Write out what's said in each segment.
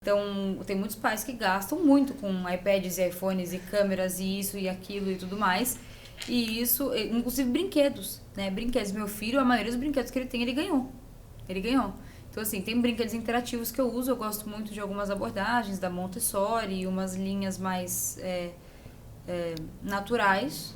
Então, tem muitos pais que gastam muito com iPads e iPhones e câmeras e isso e aquilo e tudo mais. E isso, inclusive brinquedos, né? Brinquedos. Meu filho, a maioria dos brinquedos que ele tem, ele ganhou. Ele ganhou. Então, assim, tem brinquedos interativos que eu uso. Eu gosto muito de algumas abordagens da Montessori, umas linhas mais naturais,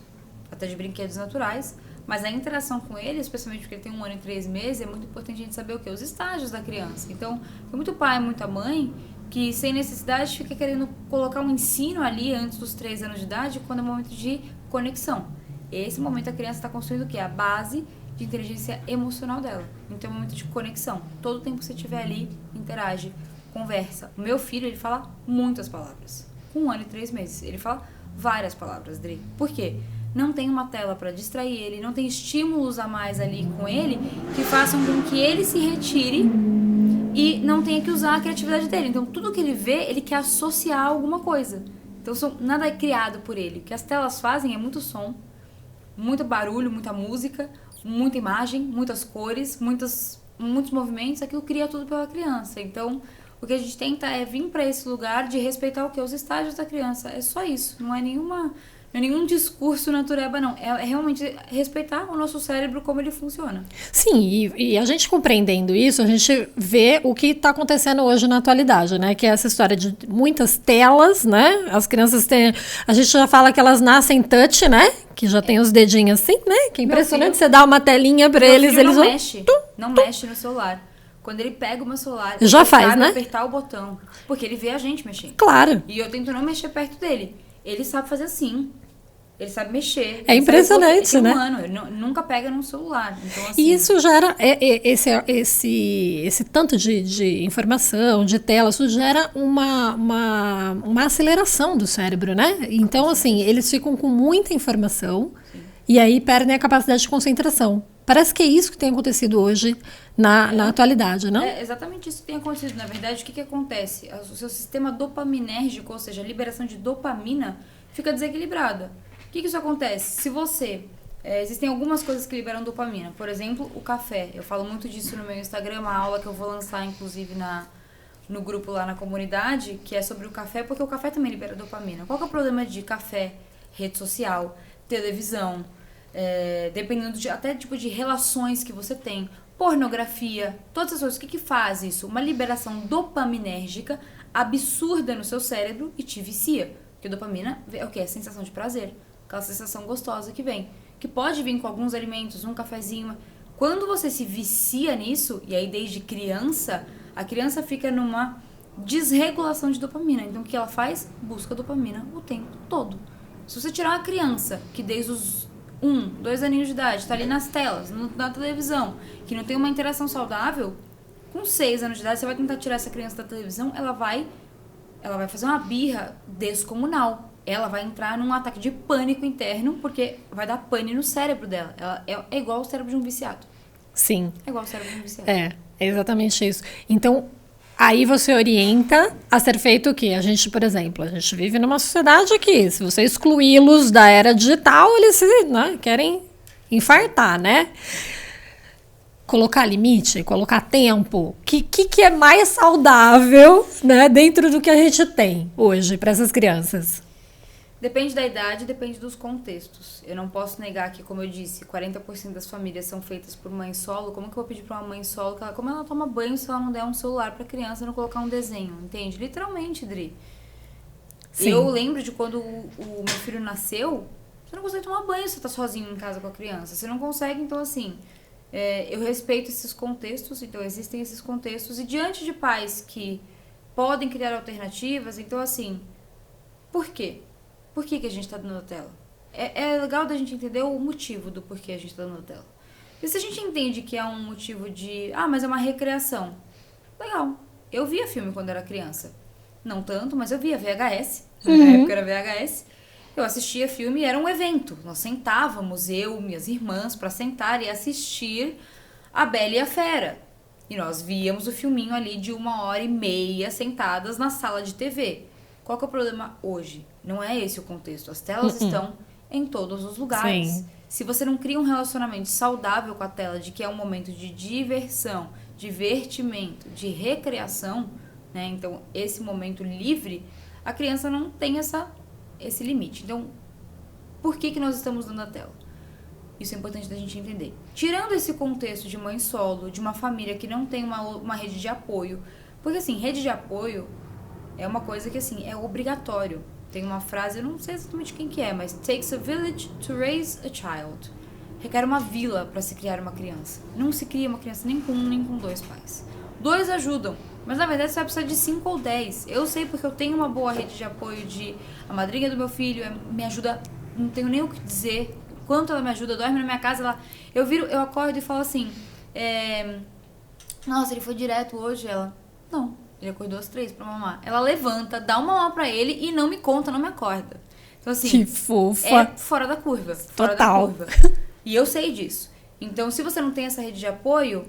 até de brinquedos naturais. Mas a interação com ele, especialmente porque ele tem 1 ano e 3 meses, é muito importante a gente saber o quê? Os estágios da criança. Então, tem muito pai, muita mãe que, sem necessidade, fica querendo colocar um ensino ali antes dos 3 anos de idade, quando é o momento de conexão. Esse momento a criança está construindo o quê? A base de inteligência emocional dela. Então, é um momento de conexão. Todo tempo que você estiver ali, interage, conversa. O meu filho, ele fala muitas palavras. Com 1 ano e 3 meses. Ele fala várias palavras, Dri. Por quê? Não tem uma tela para distrair ele, não tem estímulos a mais ali com ele que façam com que ele se retire e não tenha que usar a criatividade dele. Então, tudo que ele vê, ele quer associar a alguma coisa. Então, nada é criado por ele. O que as telas fazem é muito som, muito barulho, muita música, muita imagem, muitas cores, muitos movimentos. Aquilo cria tudo pela criança. Então, o que a gente tenta é vir para esse lugar de respeitar o quê? Os estágios da criança. É só isso. Não é nenhum discurso natureba, não. É realmente respeitar o nosso cérebro, como ele funciona. Sim, e a gente compreendendo isso, a gente vê o que está acontecendo hoje na atualidade, né? Que é essa história de muitas telas, né? As crianças têm... A gente já fala que elas nascem touch, né? Que já tem os dedinhos assim, né? Que é impressionante. Você dá uma telinha para eles, eles vão... Não mexe no celular. Quando ele pega o meu celular, já ele faz, sabe né? apertar o botão. Porque ele vê a gente mexendo. Claro. E eu tento não mexer perto dele. Ele sabe fazer assim. Ele sabe mexer. É impressionante, né? Ele nunca pega num celular. Então, assim, e isso gera, esse tanto de informação, de tela, isso gera uma aceleração do cérebro, né? Então, assim, eles ficam com muita informação. Sim. E aí perdem a capacidade de concentração. Parece que é isso que tem acontecido hoje na atualidade, não? É exatamente isso que tem acontecido. Na verdade, o que acontece? O seu sistema dopaminérgico, ou seja, a liberação de dopamina, fica desequilibrada. O que isso acontece? Se você... existem algumas coisas que liberam dopamina. Por exemplo, o café. Eu falo muito disso no meu Instagram, uma aula que eu vou lançar, inclusive, no grupo lá na comunidade, que é sobre o café, porque o café também libera dopamina. Qual que é o problema de café, rede social, televisão, dependendo até tipo de relações que você tem, pornografia, todas essas coisas. O que faz isso? Uma liberação dopaminérgica absurda no seu cérebro e te vicia. Porque dopamina é o quê? É a sensação de prazer. Aquela sensação gostosa que vem. Que pode vir com alguns alimentos, um cafezinho. Quando você se vicia nisso, e aí desde criança, a criança fica numa desregulação de dopamina. Então o que ela faz? Busca dopamina o tempo todo. Se você tirar uma criança que desde os 1, 2 aninhos de idade está ali nas telas, na televisão, que não tem uma interação saudável, com 6 anos de idade você vai tentar tirar essa criança da televisão, ela vai fazer uma birra descomunal. Ela vai entrar num ataque de pânico interno, porque vai dar pane no cérebro dela. Ela é igual ao cérebro de um viciado. Sim. É igual ao cérebro de um viciado. É exatamente isso. Então, aí você orienta a ser feito o quê? A gente, por exemplo, a gente vive numa sociedade que, se você excluí-los da era digital, eles querem infartar, né? Colocar limite, colocar tempo, que é mais saudável, né, dentro do que a gente tem hoje para essas crianças? Depende da idade, depende dos contextos. Eu não posso negar que, como eu disse, 40% das famílias são feitas por mãe solo. Como que eu vou pedir pra uma mãe solo como ela toma banho se ela não der um celular pra criança e não colocar um desenho, entende? Literalmente, Dri. Sim. Eu lembro de quando o meu filho nasceu, você não consegue tomar banho se você tá sozinho em casa com a criança. Você não consegue, então assim... eu respeito esses contextos, então existem esses contextos. E diante de pais que podem criar alternativas, então assim... Por quê? Por que a gente tá dando tela? É legal da gente entender o motivo do porquê a gente tá dando tela. E se a gente entende que é um motivo de... mas é uma recreação. Legal. Eu via filme quando era criança. Não tanto, mas eu via VHS. Na época era VHS. Eu assistia filme e era um evento. Nós sentávamos, eu, minhas irmãs, pra sentar e assistir A Bela e a Fera. E nós víamos o filminho ali de 1h30 sentadas na sala de TV. Qual que é o problema hoje? Não é esse o contexto. As telas estão em todos os lugares. Sim. Se você não cria um relacionamento saudável com a tela, de que é um momento de diversão, divertimento, de recreação, né? Então, esse momento livre, a criança não tem esse limite. Então, por que nós estamos dando a tela? Isso é importante da gente entender. Tirando esse contexto de mãe solo, de uma família que não tem uma rede de apoio, porque assim, rede de apoio é uma coisa que assim, é obrigatório. Tem uma frase, eu não sei exatamente quem que é, mas takes a village to raise a child. Requer uma vila para se criar uma criança. Não se cria uma criança nem com um, nem com dois pais. 2 ajudam, mas na verdade você vai precisar de 5 ou 10. Eu sei porque eu tenho uma boa rede de apoio de a madrinha do meu filho, me ajuda, não tenho nem o que dizer, quanto ela me ajuda, dorme na minha casa, eu acordo e falo assim, nossa, ele foi direto hoje, ela, não, ele acordou às 3 pra mamar. Ela levanta, dá uma mamar pra ele e não me conta, não me acorda. Então assim, que fofa. É fora da curva. Total. Fora da curva. E eu sei disso. Então, se você não tem essa rede de apoio,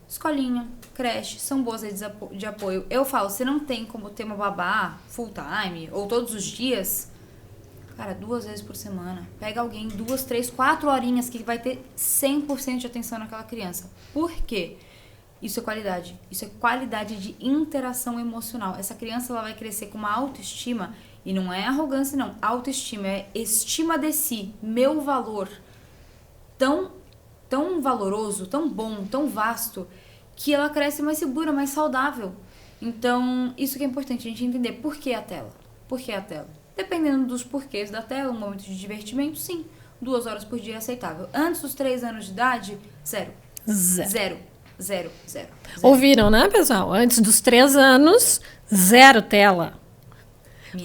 escolinha, creche, são boas redes de apoio. Eu falo, você não tem como ter uma babá full time ou todos os dias, cara, 2 vezes por semana. Pega alguém 2, 3, 4 horinhas que vai ter 100% de atenção naquela criança. Por quê? Isso é qualidade. Isso é qualidade de interação emocional. Essa criança ela vai crescer com uma autoestima, e não é arrogância não, autoestima, é estima de si, meu valor. Tão valoroso, tão bom, tão vasto, que ela cresce mais segura, mais saudável. Então, isso que é importante a gente entender. Por que a tela? Por que a tela? Dependendo dos porquês da tela, um momento de divertimento, sim. 2 horas por dia é aceitável. Antes dos 3 anos de idade, zero. Ouviram, né, pessoal? Antes dos 3 anos, 0 tela.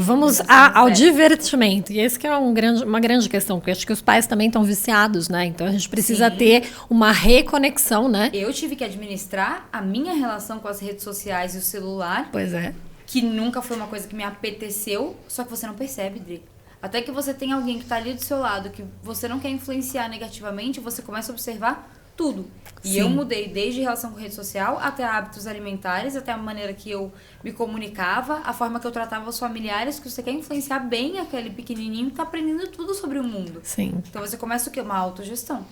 Vamos ao divertimento. E esse que é uma grande questão, porque acho que os pais também estão viciados, né? Então a gente precisa ter uma reconexão, né? Eu tive que administrar a minha relação com as redes sociais e o celular. Pois é. Que nunca foi uma coisa que me apeteceu, só que você não percebe, Dri. Até que você tem alguém que tá ali do seu lado, que você não quer influenciar negativamente, você começa a observar tudo. E eu mudei desde relação com rede social, até hábitos alimentares, até a maneira que eu me comunicava, a forma que eu tratava os familiares, que você quer influenciar bem aquele pequenininho que tá aprendendo tudo sobre o mundo. Sim. Então você começa o quê? Uma autogestão.